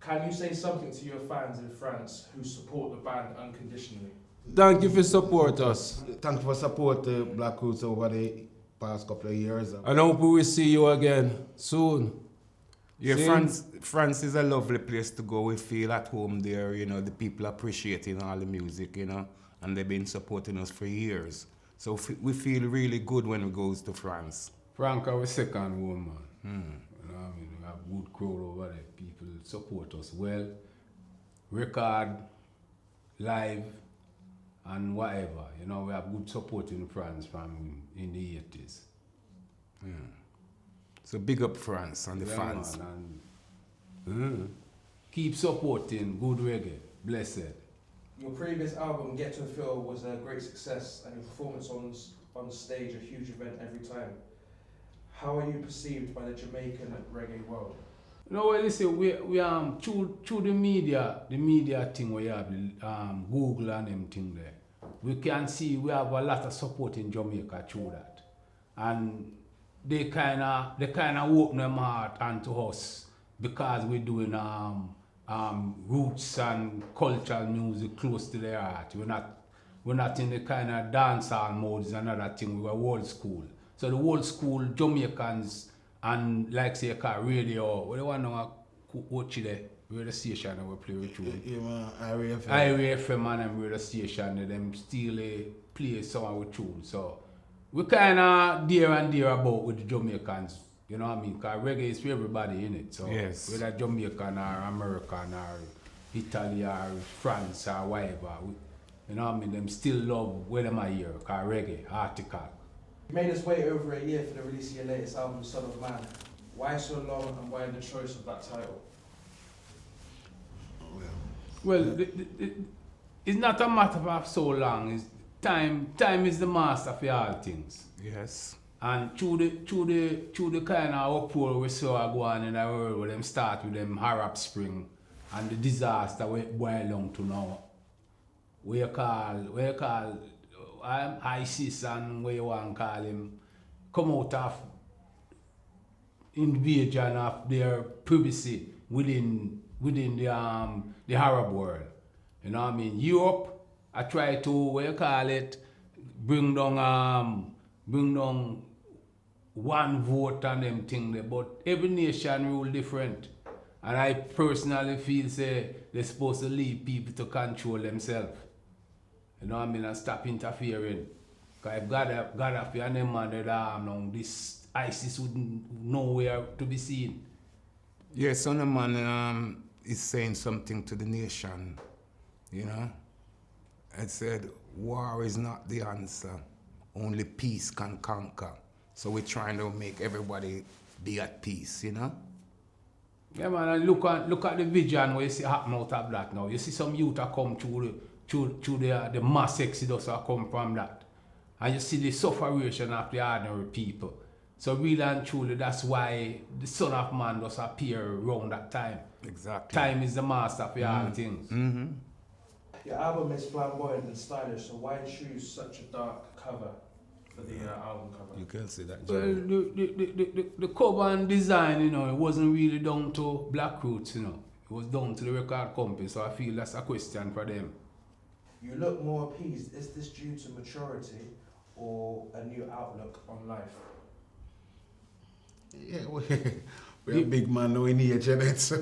Can you say something to your fans in France who support the band unconditionally? Thank you for support us. Thank you for support Black Roots over the past couple of years. And I hope we will see you again soon. Yeah, Same. France is a lovely place to go. We feel at home there, you know, the people appreciating all the music, you know, and they've been supporting us for years. So we feel really good when we go to France. France our second home, man. You know what I mean? We have good crowd over there. People support us well. Record, live, and whatever. You know, we have good support in France from in the 80s. Yeah. So big up France and the Yeah, fans. man, and, keep supporting good reggae. Blessed. Your previous album, Get to Feel, was a great success and your performance on stage a huge event every time. How are you perceived by the Jamaican reggae world? You know, well, listen, we through the media thing where you have Google and them thing there, we can see we have a lot of support in Jamaica through that. And they kinda open their heart onto us because we're doing roots and cultural music close to their heart. We're not in the kind of dancehall mode is another thing. We were old school. So the old school Jamaicans and like say radio, what do you want to watch there? Radio station that we play with you. Yeah, man, IRA FM. IRA FM and radio station, them still play some of our tunes. So we kind of dear and dear about with the Jamaicans. You know what I mean? Because reggae is for everybody in it. So Yes. whether Jamaican or American or Italy or France or whatever, you know what I mean? Them still love where them are here. Because reggae, article. You made us wait over a year for the release of your latest album, Son of Man. Why so long and why the choice of that title? Well, it's not a matter of so long. It's time is the master for all things. Yes. And through the kind of uproar we saw go on in the world where them start with them Arab Spring and the disaster we boil down to now. We call ISIS and where you want to call him come out of invasion of their privacy within the Arab world. You know what I mean? Europe, I try to what you call it, bring down one vote and them thing there, but every nation rule different. And I personally feel say they're supposed to leave people to control themselves. You know what I mean? And stop interfering. Because if Gaddafi and them under the arm now, this ISIS wouldn't nowhere to be seen. Yes, Son of Man is saying something to the nation, you know? It said, war is not the answer. Only peace can conquer. So we're trying to make everybody be at peace, you know? Yeah, man, and look at the vision where you see happen out of that now. You see some youth that come through the mass exodus that come from that. And you see the sufferation of the ordinary people. So really and truly, that's why the Son of Man does appear around that time. Exactly. Time is the master for all things. Mm-hmm. Your album is flamboyant and stylish, so why choose such a dark cover for the album cover? You can see that. Well, Jerry. the cover and design, you know, it wasn't really down to Black Roots, you know. It was down to the record company, so I feel that's a question for them. You look more appeased. Is this due to maturity or a new outlook on life? Yeah, we're a big man now in age, and it's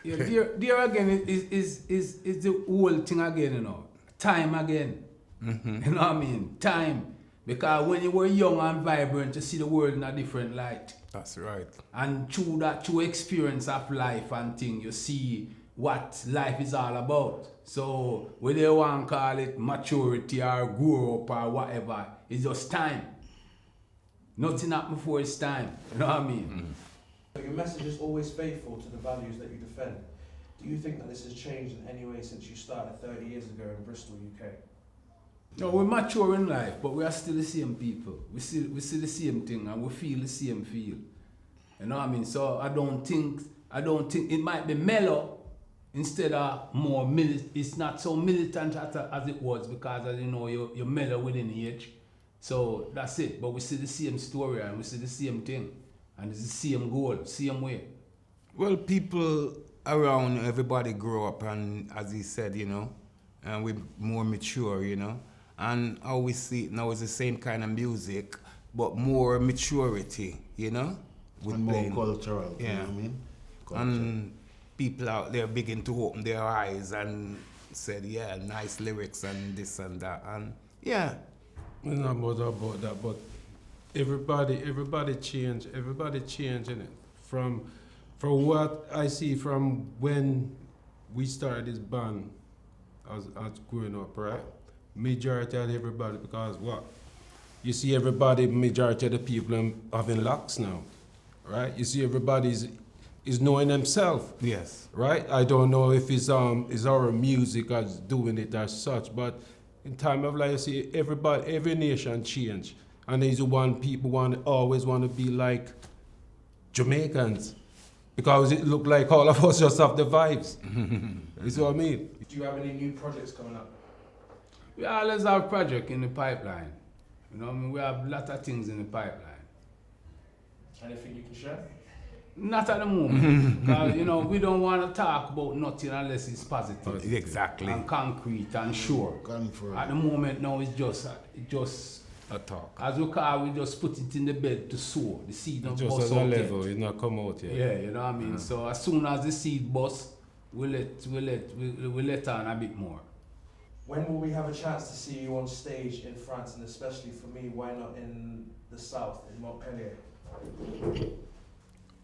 Yeah, there again is the whole thing again, you know. Time again. Mm-hmm. You know what I mean? Time. Because when you were young and vibrant, you see the world in a different light. That's right. And through that, through experience of life and thing, you see what life is all about. So whether you want to call it maturity or grow up or whatever, it's just time. Nothing happened before it's time. You know what I mean? Mm. But your message is always faithful to the values that you defend. Do you think that this has changed in any way since you started 30 years ago in Bristol, UK? No, we're mature in life, but we are still the same people. We see the same thing and we feel the same feel. You know what I mean? So I don't think it might be mellow instead of more it's not so militant as it was because as you know you're mellow within age. So that's it. But we see the same story and we see the same thing. And it's the same goal, same way. Well, people around everybody grow up and, as he said, you know, and we're more mature, you know. And how we see it now is the same kind of music, but more maturity, you know. With And more playing. cultural, you know Yeah. what I mean? And people out there begin to open their eyes and said, yeah, nice lyrics and this and that. And yeah. It's not much about that, but everybody changing it. From what I see from when we started this band as growing up, right? Majority of everybody, because what? You see everybody, majority of the people having locks now, right? You see everybody is knowing themselves. Yes. Right? I don't know if it's our music as doing it as such, but in time of life, you see every nation change. And there's one people always want to be like Jamaicans. Because it look like all of us just have the vibes. You see what I mean? Do you have any new projects coming up? We always have project in the pipeline. You know what I mean? We have a lot of things in the pipeline. Anything you can share? Not at the moment. 'Cause, you know, we don't want to talk about nothing unless it's positive. Exactly. And concrete and sure. Confirm. At the moment now it's just A talk. as we call, we just put it in the bed to sow. The seed don't Just bust as a out yet. level, it's not come out yet. Yeah, you know what I mean? So as soon as the seed bust, we'll let on a bit more. When will we have a chance to see you on stage in France, and especially for me, why not in the south, in Montpellier?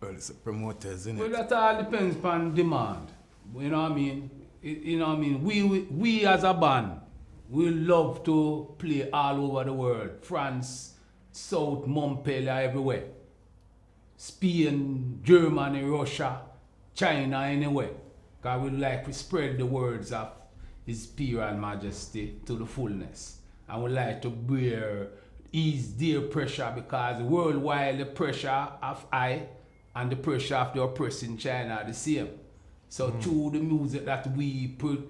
Well, it's the promoters, isn't Well, it? that all depends upon demand. You know what I mean? You know what I mean? We as a band, we love to play all over the world. France, South, Montpellier, everywhere. Spain, Germany, Russia, China, anywhere. Because we like to spread the words of His Imperial Majesty to the fullness. And we like to ease their pressure, because worldwide the pressure of I and the pressure of the oppressed in China are the same. So through the music that we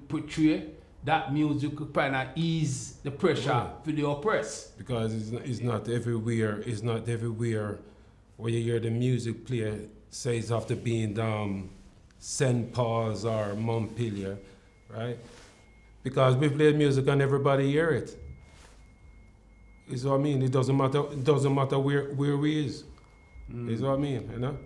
portray, that music could kind of ease the pressure for the oppressed. Because it's not everywhere. It's not everywhere where you hear the music play says after being St. Paul's or Montpellier, right? Because we play music and everybody hear it. Is what I mean. It doesn't matter. It doesn't matter where we is. Is what I mean. You know.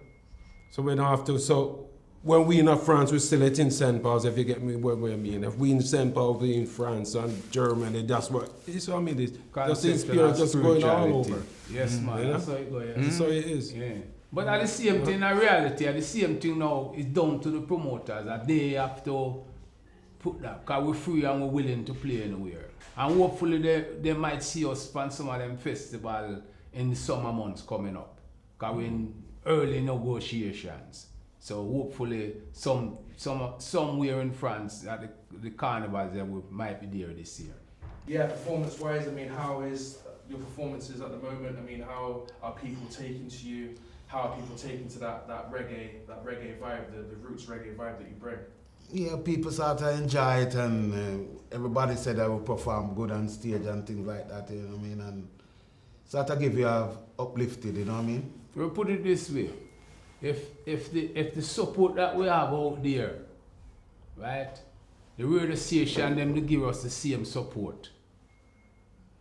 So we don't have to. So when we in France, we still it in St. Paul's. If you get me what I mean. If we in St. Paul, we in France and Germany. That's what. It's what I mean. It's just in spirit, just going all over. Yes, man. You know? That's how it goes. That's how it is. Yeah. But at the same thing, in reality, at the same thing now is down to the promoters that they have to put that, because we're free and we're willing to play anywhere. And hopefully they might see us on some of them festivals in the summer months coming up, because we're in early negotiations. So hopefully somewhere in France at the carnivals that we might be there this year. Yeah, performance-wise, I mean, how is your performances at the moment? I mean, how are people taking to you? How are people taking to that reggae vibe, the roots reggae vibe that you bring? Yeah, people start to enjoy it, and everybody said I will perform good on stage and things like that, you know what I mean? And start to give you uplifted, you know what I mean? We'll put it this way. If the support that we have out there, right, the radio station them to give us the same support,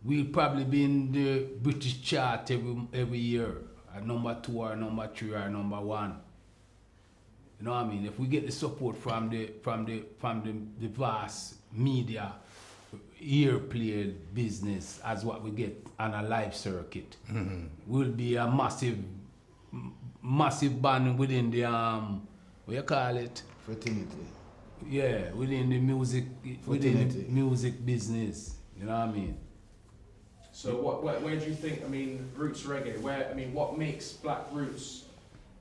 we'll probably be in the British chart every year at number 2 or number 3 or number 1. You know what I mean? If we get the support from the vast media earplay business as what we get on a live circuit, we'll be a massive band within the what you call it? Fraternity. Yeah, within the music business. You know what I mean? So where do you think, I mean, roots reggae, what makes Black Roots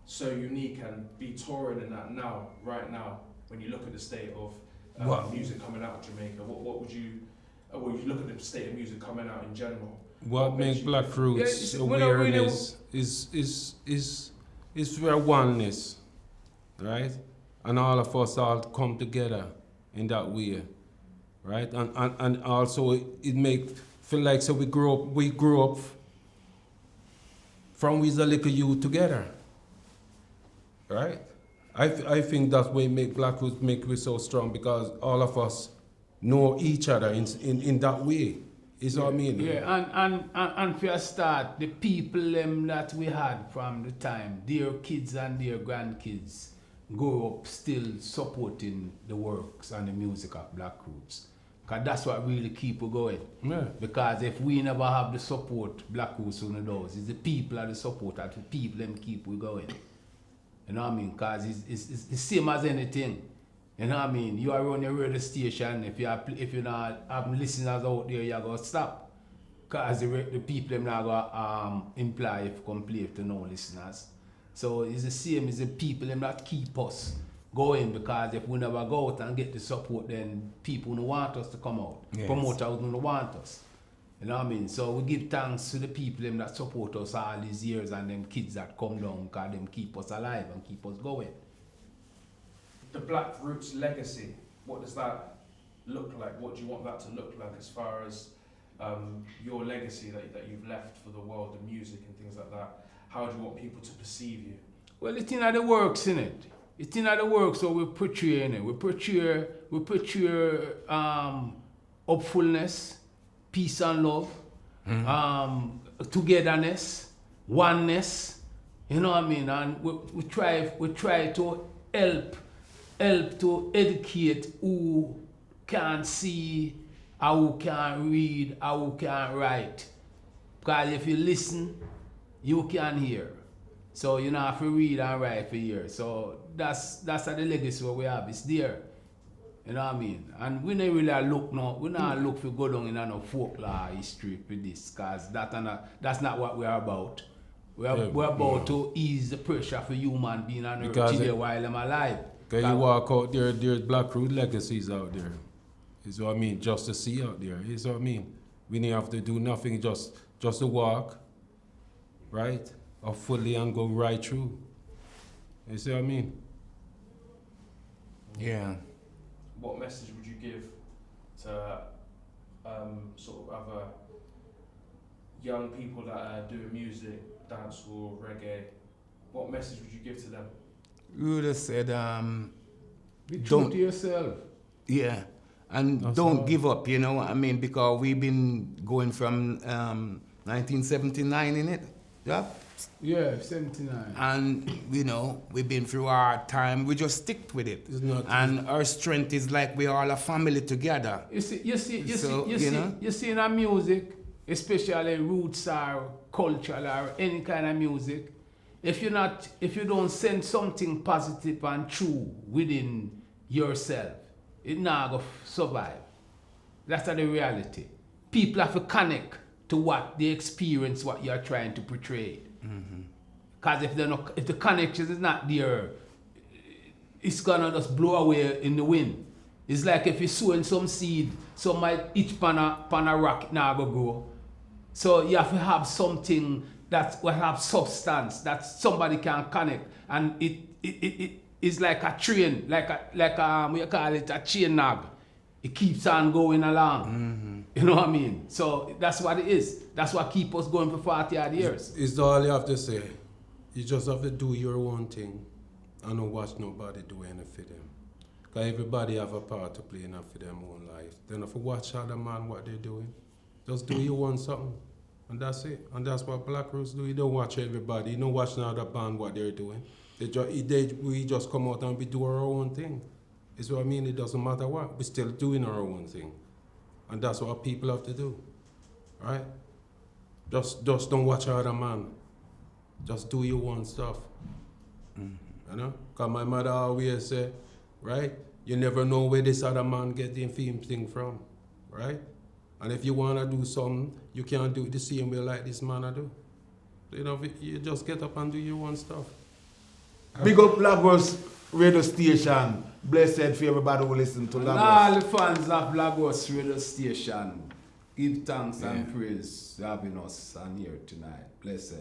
so unique and be touring in that now, right now, when you look at the state of music coming out of Jamaica? What would you look at the state of music coming out in general? What makes Black Roots awareness is where oneness, right? And all of us all come together in that way, right? And also it make feel like so we grew up from we was a little youth together, right? I think that's what make Black Roots make we so strong, because all of us know each other in that way. Is what I mean? Yeah, and for a start, the people that we had from the time, their kids and their grandkids, grow up still supporting the works and the music of Black Roots. Because that's what really keep us going. Yeah. Because if we never have the support Black Roots on the doors, it's the people are the support that the people them keep we going. You know what I mean? Because it's the same as anything. You know what I mean? You are on your radio station, if you not have listeners out there, you go stop. Because the people them not go imply if complain to no listeners. So it's the same as the people them that keep us going, because if we never go out and get the support, then people don't want us to come out. Yes. Promoters don't want us. You know what I mean? So we give thanks to the people them that support us all these years and them kids that come down, because them keep us alive and keep us going. The Black Roots legacy, what does that look like? What do you want that to look like as far as your legacy that you've left for the world, the music and things like that? How do you want people to perceive you? Well, it's in the works, innit? It's in the works, so we portray in it. We portray hopefulness, peace and love, togetherness, oneness. You know what I mean? And we try to help to educate who can't see, or who can't read, or who can't write. Because if you listen, you can hear. So you don't have to read and write for years. So that's the legacy what we have. It's there. You know what I mean? And we don't really look now. We don't look for go down in no folklore history for this, because that's not what we are about. We're about to ease the pressure for human being on earth today while I'm alive. Because you walk out there, there's Black Root legacies out there. Is what I mean, just to see out there. Is what I mean. We don't have to do nothing, just to walk, right? Or fully and go right through. You see what I mean? Yeah. What message would you give to sort of other young people that are doing music, dancehall, reggae? What message would you give to them? You would have said, Be true to yourself. yeah, and That's don't hard. give up, you know what I mean? Because we've been going from 1979 in it, yeah? Yeah, 79. And, you know, we've been through our time, we just stick with it. It's not- And our strength is like we're all a family together. You see know? in our music, especially roots or cultural or any kind of music, if you don't send something positive and true within yourself, it not go survive. That's the reality. People have to connect to what they experience, what you are trying to portray. Because if the connection is not there, it's gonna just blow away in the wind. It's like if you're sowing some seed, some might each pan a rock now go grow. So you have to have something that will have substance that somebody can connect, and it is like a train, like we call it a chain nag. It keeps on going along. You know what I mean? So that's what it is. That's what keeps us going for 40 odd years. It's all you have to say. You just have to do your own thing and don't watch nobody do anything for them. Because everybody have a part to play in for their own life. Then if you watch other man what they're doing, just do your own something. And that's it. And that's what Black Roots do. You don't watch everybody. You don't watch another band what they're doing. We just come out and we do our own thing. It's what I mean. It doesn't matter what. We're still doing our own thing. And that's what people have to do. Right? Just don't watch other man. Just do your own stuff. You know? Because my mother always say, right? You never know where this other man get the thing from. Right? And if you want to do something, you can't do it the same way like this man I do. You know, you just get up and do your own stuff. Big up Grosse Radio Station. Blessed for everybody who listen to And Grosse. all the fans of Grosse Radio Station, give thanks and praise for having us on here tonight. Blessed.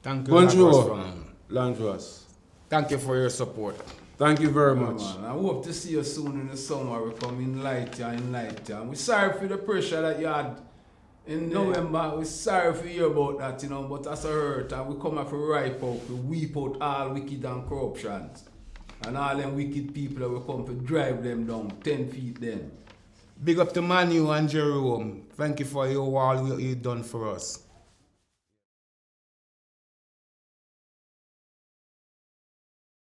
Thank you, Bonjour, Lagos, fam. Landros. Thank you for your support. Thank you very Yeah, much. man. I hope to see you soon in the summer. We come in lighter and lighter. And we're sorry for the pressure that you had in November. We're sorry for you about that, but as a hurt, and we come up for ripe out, we weep out all wicked and corruptions. and all them wicked people that will come to drive them down 10 feet then. Big up to Manu and Jerome. Thank you for all what you done for us.